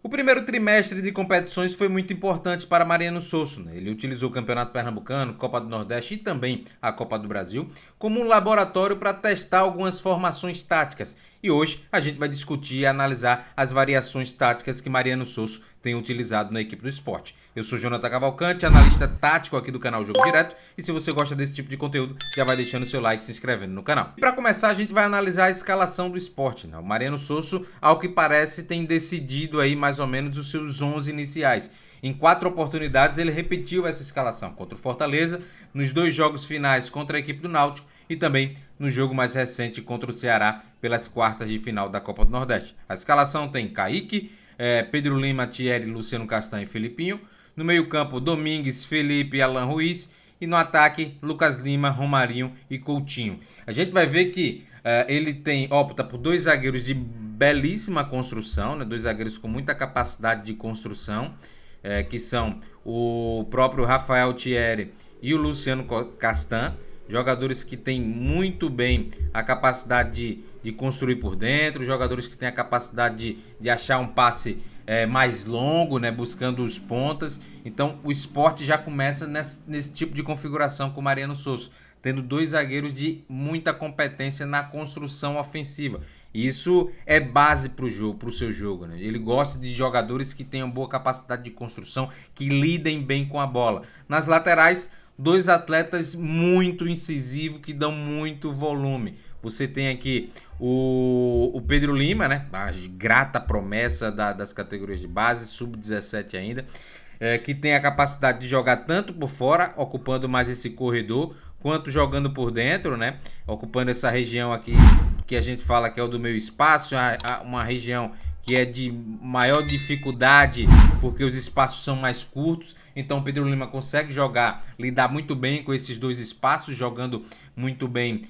O primeiro trimestre de competições foi muito importante para Mariano Sosso, né? Ele utilizou o Campeonato Pernambucano, Copa do Nordeste e também a Copa do Brasil como um laboratório para testar algumas formações táticas. E hoje a gente vai discutir e analisar as variações táticas que Mariano Sosso tem utilizado na equipe do Sport. Eu sou Jonathan Cavalcante, analista tático aqui do canal Jogo Direto, e se você gosta desse tipo de conteúdo, já vai deixando seu like e se inscrevendo no canal. E para começar, a gente vai analisar a escalação do Sport, né? O Mariano Sosso, ao que parece, tem decidido aí mais ou menos os seus 11 iniciais. Em 4 oportunidades ele repetiu essa escalação, contra o Fortaleza, nos 2 jogos finais contra a equipe do Náutico e também no jogo mais recente contra o Ceará pelas quartas de final da Copa do Nordeste. A escalação tem Kaique, Pedro Lima, Thierry, Luciano Castan e Filipinho. No meio-campo, Domingues, Felipe e Alan Ruiz. E no ataque, Lucas Lima, Romarinho e Coutinho. A gente vai ver que ele opta por 2 zagueiros de belíssima construção, né? 2 zagueiros com muita capacidade de construção, que são o próprio Rafael Thierry e o Luciano Castan. Jogadores que têm muito bem a capacidade de construir por dentro, jogadores que têm a capacidade de achar um passe mais longo, né, buscando os pontas. Então o Sport já começa nesse tipo de configuração com o Mariano Sosso, tendo 2 zagueiros de muita competência na construção ofensiva. Isso é base para o seu jogo, né? Ele gosta de jogadores que tenham boa capacidade de construção, que lidem bem com a bola. Nas laterais, 2 atletas muito incisivos que dão muito volume. Você tem aqui o Pedro Lima, né? A grata promessa das categorias de base, sub-17 ainda, que tem a capacidade de jogar tanto por fora, ocupando mais esse corredor, quanto jogando por dentro, né? Ocupando essa região aqui que a gente fala que é o do meio espaço, uma região que é de maior dificuldade porque os espaços são mais curtos. Então o Pedro Lima consegue lidar muito bem com esses 2 espaços, jogando muito bem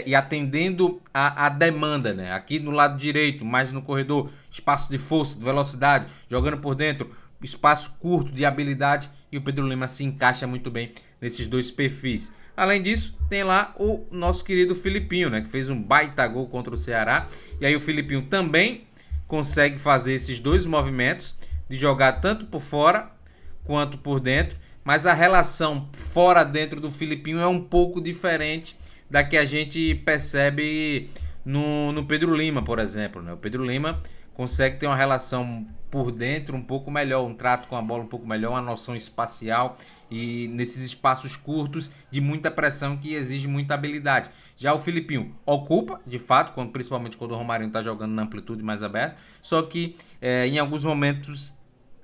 e atendendo a demanda, né? Aqui no lado direito, mais no corredor, espaço de força, de velocidade, jogando por dentro, espaço curto de habilidade, e o Pedro Lima se encaixa muito bem nesses 2 perfis. Além disso, tem lá o nosso querido Filipinho, né, que fez um baita gol contra o Ceará. E aí o Filipinho também consegue fazer esses 2 movimentos de jogar tanto por fora quanto por dentro, mas a relação fora-dentro do Filipinho é um pouco diferente da que a gente percebe no Pedro Lima, por exemplo, né? O Pedro Lima consegue ter uma relação por dentro um pouco melhor, um trato com a bola um pouco melhor, uma noção espacial e nesses espaços curtos de muita pressão que exige muita habilidade. Já o Filipinho ocupa, de fato, principalmente quando o Romarinho está jogando na amplitude mais aberta, só que em alguns momentos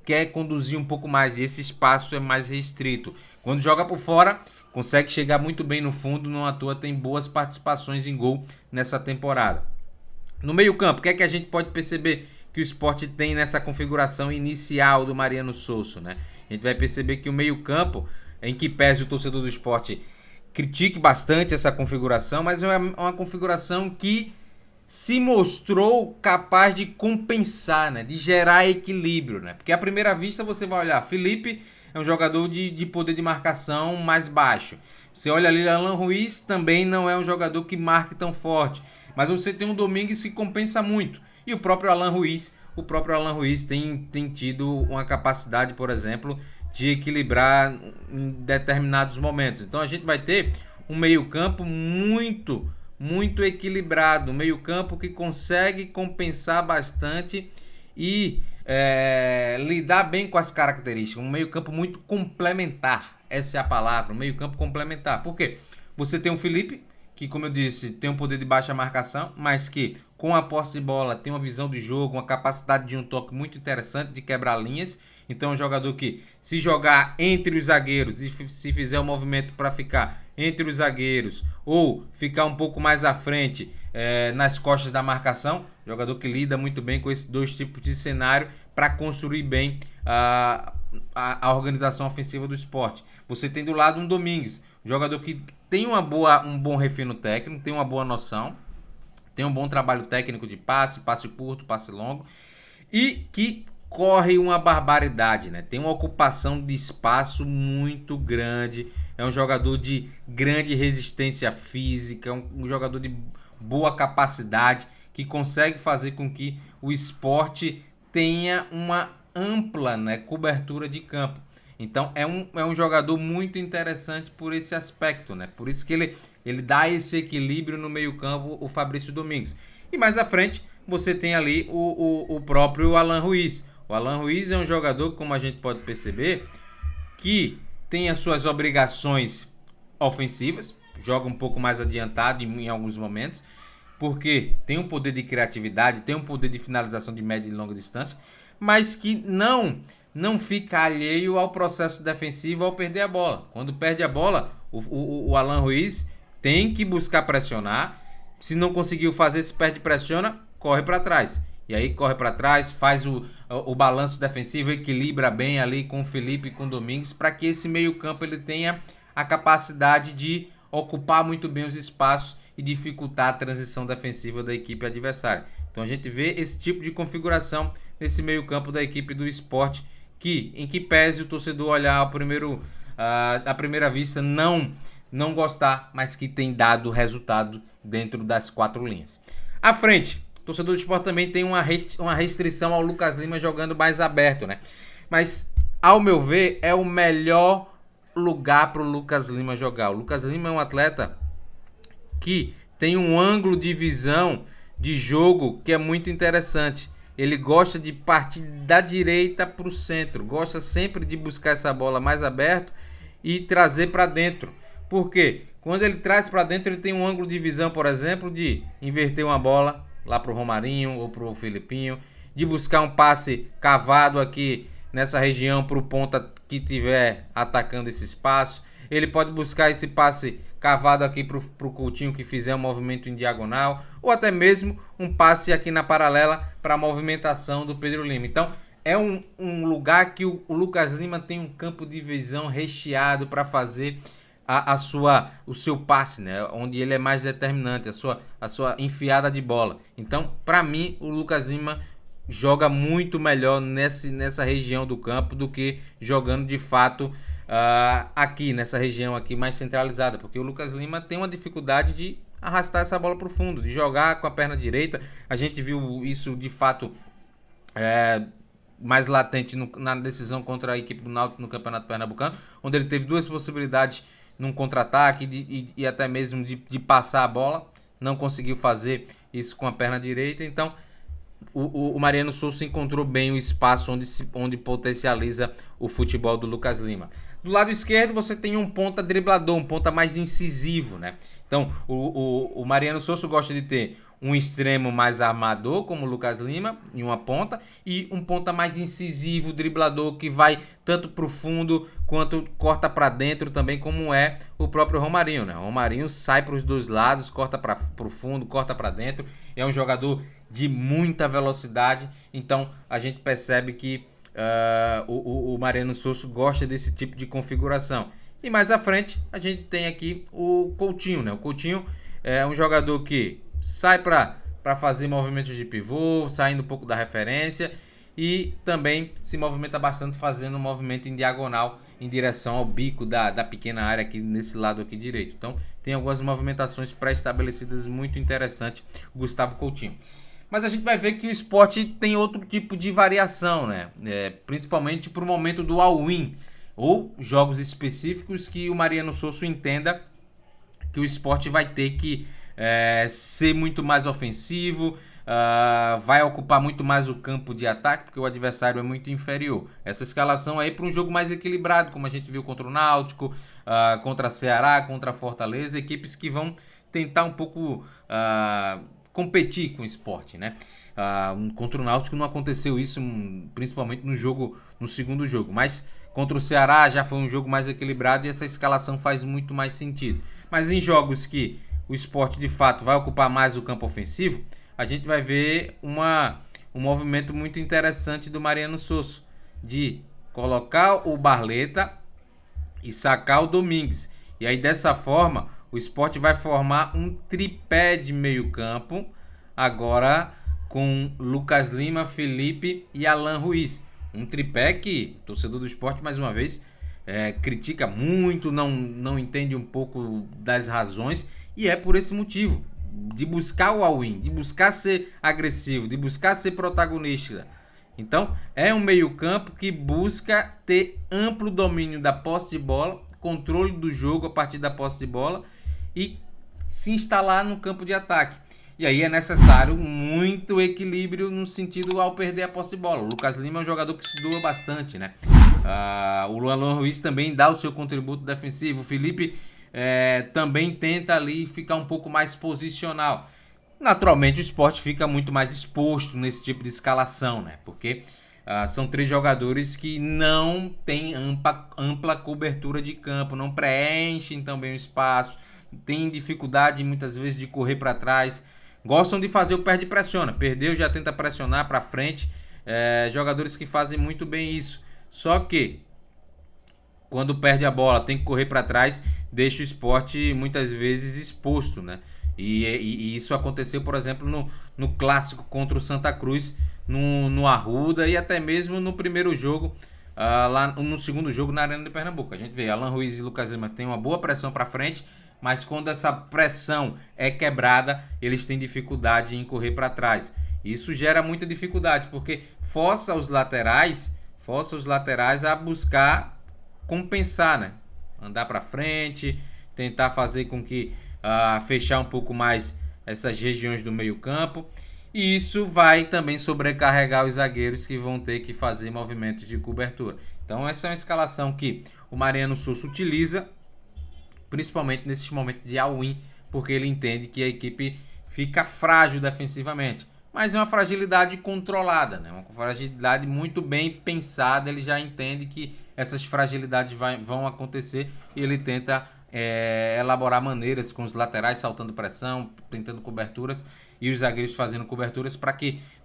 quer conduzir um pouco mais e esse espaço é mais restrito. Quando joga por fora, consegue chegar muito bem no fundo, não à toa tem boas participações em gol nessa temporada. No meio-campo, o que é que a gente pode perceber que o Sport tem nessa configuração inicial do Mariano Sosso, né? A gente vai perceber que o meio-campo, em que pese o torcedor do Sport critique bastante essa configuração, mas é uma configuração que se mostrou capaz de compensar, né? De gerar equilíbrio, né? Porque à primeira vista você vai olhar, Felipe é um jogador de poder de marcação mais baixo. Você olha ali, Alan Ruiz também não é um jogador que marque tão forte. Mas você tem um Domingues que compensa muito. E o próprio Alan Ruiz tem tido uma capacidade, por exemplo, de equilibrar em determinados momentos. Então a gente vai ter um meio-campo muito equilibrado, um meio-campo que consegue compensar bastante e lidar bem com as características. Um meio-campo muito complementar, essa é a palavra, um meio-campo complementar. Por quê? Você tem um Felipe que, como eu disse, tem um poder de baixa marcação, mas que com a posse de bola tem uma visão de jogo, uma capacidade de um toque muito interessante de quebrar linhas. Então é um jogador que, se jogar entre os zagueiros e se fizer um movimento para ficar entre os zagueiros ou ficar um pouco mais à frente nas costas da marcação, jogador que lida muito bem com esses 2 tipos de cenário para construir bem a organização ofensiva do Sport. Você tem do lado um Domingues, jogador que tem um bom refino técnico, tem uma boa noção, tem um bom trabalho técnico de passe curto, passe longo, e que corre uma barbaridade, né? Tem uma ocupação de espaço muito grande, é um jogador de grande resistência física, um jogador de boa capacidade, que consegue fazer com que o Sport tenha uma ampla, né, cobertura de campo. Então é um jogador muito interessante por esse aspecto, né? Por isso que ele dá esse equilíbrio no meio-campo, o Fabrício Domingues. E mais à frente você tem ali o próprio Alan Ruiz. O Alan Ruiz é um jogador, como a gente pode perceber, que tem as suas obrigações ofensivas, joga um pouco mais adiantado em alguns momentos, porque tem um poder de criatividade, tem um poder de finalização de média e longa distância, mas que não fica alheio ao processo defensivo ao perder a bola. Quando perde a bola, o Alan Ruiz tem que buscar pressionar. Se não conseguiu fazer, se perde pressiona, corre para trás. E aí corre para trás, faz o balanço defensivo, equilibra bem ali com o Felipe e com o Domingues, para que esse meio campo ele tenha a capacidade de ocupar muito bem os espaços e dificultar a transição defensiva da equipe adversária. Então a gente vê esse tipo de configuração nesse meio campo da equipe do Sport, que em que pese o torcedor olhar ao primeiro, à primeira vista não gostar, mas que tem dado resultado dentro das quatro linhas. À frente, o torcedor do Sport também tem uma restrição ao Lucas Lima jogando mais aberto, né? Mas, ao meu ver, é o melhor lugar para o Lucas Lima jogar. O Lucas Lima é um atleta que tem um ângulo de visão de jogo que é muito interessante. Ele gosta de partir da direita para o centro, gosta sempre de buscar essa bola mais aberta e trazer para dentro. Por quê? Quando ele traz para dentro, ele tem um ângulo de visão, por exemplo, de inverter uma bola lá para o Romarinho ou para o Filipinho, de buscar um passe cavado aqui nessa região para o ponta que estiver atacando esse espaço. Ele pode buscar esse passe cavado aqui para o Coutinho que fizer um movimento em diagonal, ou até mesmo um passe aqui na paralela para a movimentação do Pedro Lima. Então é um lugar que o Lucas Lima tem um campo de visão recheado para fazer o seu passe, né? Onde ele é mais determinante, a sua enfiada de bola. Então, para mim, o Lucas Lima joga muito melhor nessa região do campo do que jogando de fato aqui, nessa região aqui mais centralizada, porque o Lucas Lima tem uma dificuldade de arrastar essa bola para o fundo, de jogar com a perna direita. A gente viu isso de fato mais latente na decisão contra a equipe do Náutico no Campeonato Pernambucano, onde ele teve duas possibilidades num contra-ataque e até mesmo de passar a bola, não conseguiu fazer isso com a perna direita. Então o Mariano Souza encontrou bem o espaço onde potencializa o futebol do Lucas Lima. Do lado esquerdo você tem um ponta driblador, um ponta mais incisivo, né? Então o Mariano Souza gosta de ter um extremo mais armador, como o Lucas Lima, em uma ponta, e um ponta mais incisivo, driblador, que vai tanto para o fundo quanto corta para dentro também, como é o próprio Romarinho, né? O Romarinho sai para os dois lados, corta para o fundo, corta para dentro, é um jogador de muita velocidade, então a gente percebe que o Mariano Souza gosta desse tipo de configuração. E mais à frente a gente tem aqui o Coutinho, né? O Coutinho é um jogador que sai para fazer movimentos de pivô, saindo um pouco da referência e também se movimenta bastante fazendo um movimento em diagonal em direção ao bico da pequena área aqui nesse lado aqui direito. Então tem algumas movimentações pré-estabelecidas muito interessantes, o Gustavo Coutinho. Mas a gente vai ver que o Sport tem outro tipo de variação, né? Principalmente para o momento do all-in ou jogos específicos que o Mariano Souza entenda que o Sport vai ter que ser muito mais ofensivo, vai ocupar muito mais o campo de ataque, porque o adversário é muito inferior. Essa escalação aí para um jogo mais equilibrado, como a gente viu contra o Náutico, contra a Ceará, contra a Fortaleza, equipes que vão tentar um pouco competir com o Sport, né? Contra o Náutico não aconteceu isso, principalmente no segundo jogo, mas contra o Ceará já foi um jogo mais equilibrado e essa escalação faz muito mais sentido. Mas em jogos que o Sport de fato vai ocupar mais o campo ofensivo, a gente vai ver um movimento muito interessante do Mariano Souza de colocar o Barleta e sacar o Domingues. E aí dessa forma o Sport vai formar um tripé de meio campo agora com Lucas Lima, Felipe e Alan Ruiz. Um tripé que o torcedor do Sport mais uma vez critica muito, não entende um pouco das razões, e é por esse motivo, de buscar o all-in, de buscar ser agressivo, de buscar ser protagonista. Então, é um meio-campo que busca ter amplo domínio da posse de bola, controle do jogo a partir da posse de bola e se instalar no campo de ataque. E aí é necessário muito equilíbrio no sentido ao perder a posse de bola. O Lucas Lima é um jogador que se doa bastante, né? O Alan Ruiz também dá o seu contributo defensivo. O Felipe também tenta ali ficar um pouco mais posicional. Naturalmente o Sport fica muito mais exposto nesse tipo de escalação, né? Porque são 3 jogadores que não têm ampla cobertura de campo, não preenchem também o espaço, têm dificuldade muitas vezes de correr para trás, gostam de fazer o perde-pressiona, perdeu já tenta pressionar para frente, jogadores que fazem muito bem isso, só que quando perde a bola, tem que correr para trás, deixa o Sport muitas vezes exposto, né? E isso aconteceu, por exemplo, no clássico contra o Santa Cruz, no Arruda e até mesmo no primeiro jogo, lá no segundo jogo na Arena de Pernambuco. A gente vê Alan Ruiz e Lucas Lima tem uma boa pressão para frente, mas quando essa pressão é quebrada, eles têm dificuldade em correr para trás. Isso gera muita dificuldade, porque força os laterais a buscar compensar, né? Andar para frente, tentar fazer com que fechar um pouco mais essas regiões do meio-campo. E isso vai também sobrecarregar os zagueiros que vão ter que fazer movimentos de cobertura. Então essa é uma escalação que o Mariano Souza utiliza, principalmente nesses momentos de all-in, porque ele entende que a equipe fica frágil defensivamente. Mas é uma fragilidade controlada, né? Uma fragilidade muito bem pensada. Ele já entende que essas fragilidades vão acontecer e ele tenta elaborar maneiras com os laterais saltando pressão, tentando coberturas e os zagueiros fazendo coberturas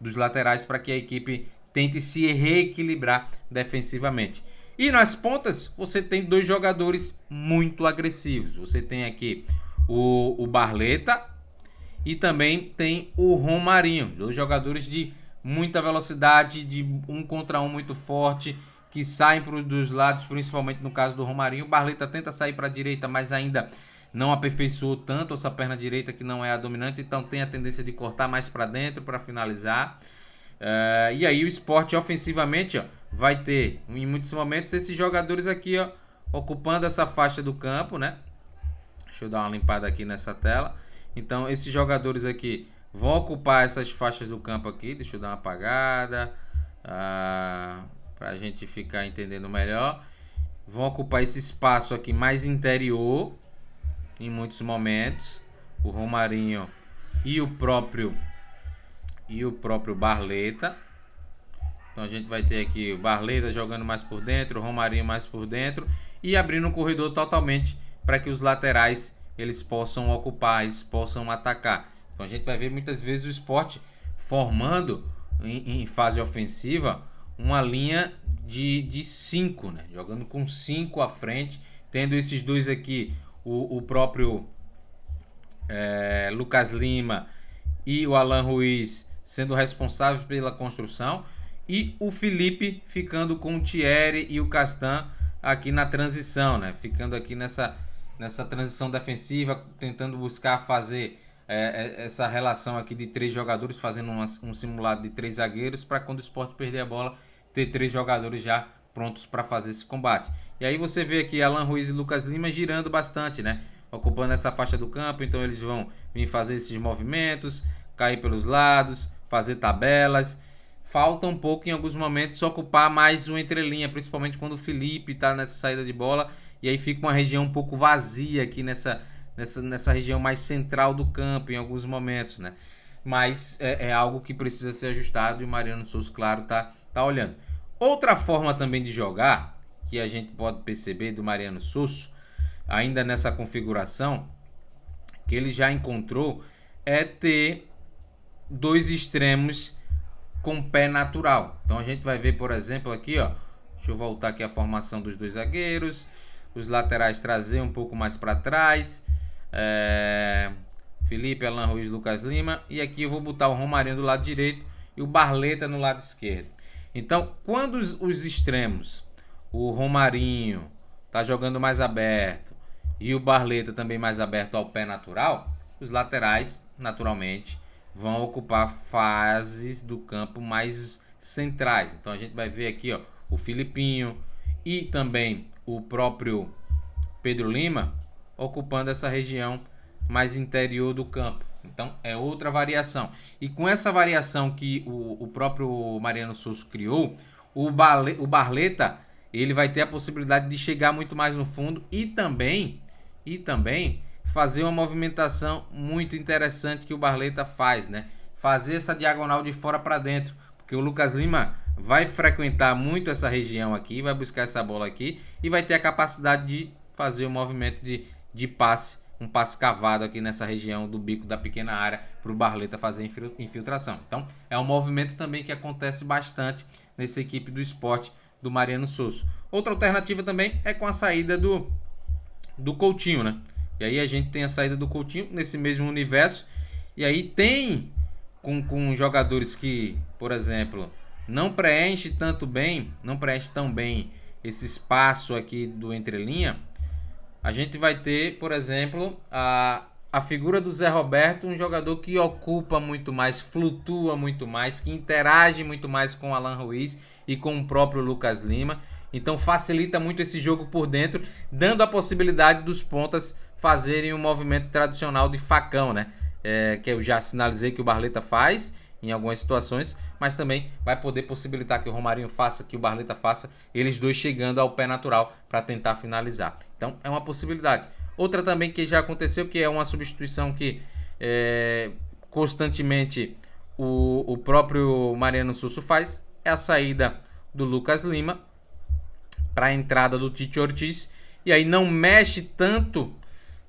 dos laterais para que a equipe tente se reequilibrar defensivamente. E nas pontas você tem 2 jogadores muito agressivos. Você tem aqui o Barleta e também tem o Romarinho, 2 jogadores de muita velocidade, de 1 contra 1 muito forte, que saem dos lados, principalmente no caso do Romarinho. O Barleta tenta sair para a direita, mas ainda não aperfeiçoou tanto essa perna direita, que não é a dominante, então tem a tendência de cortar mais para dentro para finalizar. E aí o Sport ofensivamente vai ter, em muitos momentos, esses jogadores aqui ocupando essa faixa do campo, né? Deixa eu dar uma limpada aqui nessa tela. Então esses jogadores aqui vão ocupar essas faixas do campo aqui. Deixa eu dar uma apagada para a gente ficar entendendo melhor. Vão ocupar esse espaço aqui mais interior em muitos momentos. O Romarinho e o próprio Barleta. Então a gente vai ter aqui o Barleta jogando mais por dentro, o Romarinho mais por dentro e abrindo um corredor totalmente para que os laterais eles possam ocupar, eles possam atacar. Então a gente vai ver muitas vezes o Sport formando em fase ofensiva uma linha de 5, né? Jogando com 5 à frente, tendo esses 2 aqui, o próprio Lucas Lima e o Alan Ruiz sendo responsáveis pela construção, e o Felipe ficando com o Thierry e o Castan aqui na transição, né? Ficando aqui nessa transição defensiva, tentando buscar fazer essa relação aqui de 3 jogadores, fazendo um simulado de 3 zagueiros, para quando o Sport perder a bola, ter 3 jogadores já prontos para fazer esse combate. E aí você vê aqui Alan Ruiz e Lucas Lima girando bastante, né? Ocupando essa faixa do campo, então eles vão vir fazer esses movimentos, cair pelos lados, fazer tabelas. Falta um pouco em alguns momentos ocupar mais uma entrelinha, principalmente quando o Felipe está nessa saída de bola, e aí fica uma região um pouco vazia aqui nessa região mais central do campo em alguns momentos, né? Mas é algo que precisa ser ajustado e o Mariano Souza, claro, tá olhando. Outra forma também de jogar que a gente pode perceber do Mariano Souza, ainda nessa configuração que ele já encontrou, é ter 2 extremos com pé natural. Então a gente vai ver, por exemplo, aqui, deixa eu voltar aqui a formação dos 2 zagueiros, os laterais trazer um pouco mais para trás, Felipe, Alan Ruiz, Lucas Lima, e aqui eu vou botar o Romarinho do lado direito e o Barleta no lado esquerdo. Então, quando os extremos, o Romarinho tá jogando mais aberto e o Barleta também mais aberto ao pé natural, os laterais, naturalmente, vão ocupar fases do campo mais centrais. Então a gente vai ver aqui, ó, o Filipinho e também o próprio Pedro Lima ocupando essa região mais interior do campo. Então é outra variação. E com essa variação que o próprio Mariano Souza criou, o Barleta ele vai ter a possibilidade de chegar muito mais no fundo e também fazer uma movimentação muito interessante que o Barleta faz, né? Fazer essa diagonal de fora para dentro, porque o Lucas Lima vai frequentar muito essa região aqui, vai buscar essa bola aqui e vai ter a capacidade de fazer um movimento de passe, um passe cavado aqui nessa região do bico da pequena área para o Barleta fazer infiltração. Então é um movimento também que acontece bastante nessa equipe do Sport do Mariano Souza. Outra alternativa também é com a saída do Coutinho, né? E aí a gente tem a saída do Coutinho nesse mesmo universo. E aí tem com jogadores que, por exemplo, não preenche tão bem esse espaço aqui do entrelinha. A gente vai ter, por exemplo, a figura do Zé Roberto, um jogador que ocupa muito mais, flutua muito mais, que interage muito mais com o Alan Ruiz e com o próprio Lucas Lima. Então facilita muito esse jogo por dentro, dando a possibilidade dos pontas fazerem um movimento tradicional de facão, né? Que eu já sinalizei que o Barleta faz em algumas situações, mas também vai poder possibilitar que o Romarinho faça, que o Barleta faça, eles dois chegando ao pé natural para tentar finalizar. Então é uma possibilidade. Outra também que já aconteceu, que é uma substituição que constantemente o próprio Mariano Souza faz, é a saída do Lucas Lima para a entrada do Tite Ortiz, e aí não mexe tanto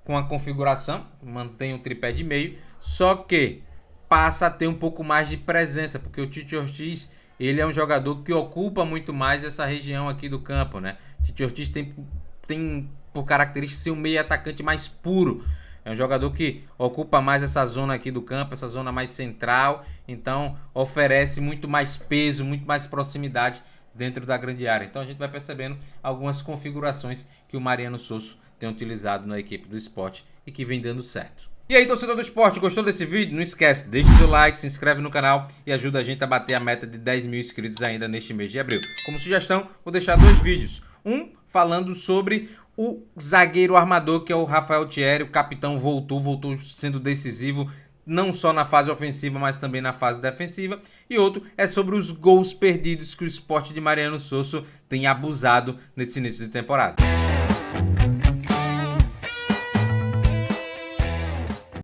com a configuração, mantém o tripé de meio, só que passa a ter um pouco mais de presença, porque o Tite Ortiz ele é um jogador que ocupa muito mais essa região aqui do campo, né? Tite Ortiz tem por característica ser um meio atacante mais puro. É um jogador que ocupa mais essa zona aqui do campo, essa zona mais central, então oferece muito mais peso, muito mais proximidade dentro da grande área. Então a gente vai percebendo algumas configurações que o Mariano Souza tem utilizado na equipe do Sport e que vem dando certo. E aí, torcedor do esporte, gostou desse vídeo? Não esquece, deixa o seu like, se inscreve no canal e ajuda a gente a bater a meta de 10 mil inscritos ainda neste mês de abril. Como sugestão, vou deixar dois vídeos. Um falando sobre o zagueiro armador, que é o Rafael Thierry. O capitão voltou sendo decisivo, não só na fase ofensiva, mas também na fase defensiva. E outro é sobre os gols perdidos que o Sport de Mariano Souza tem abusado nesse início de temporada.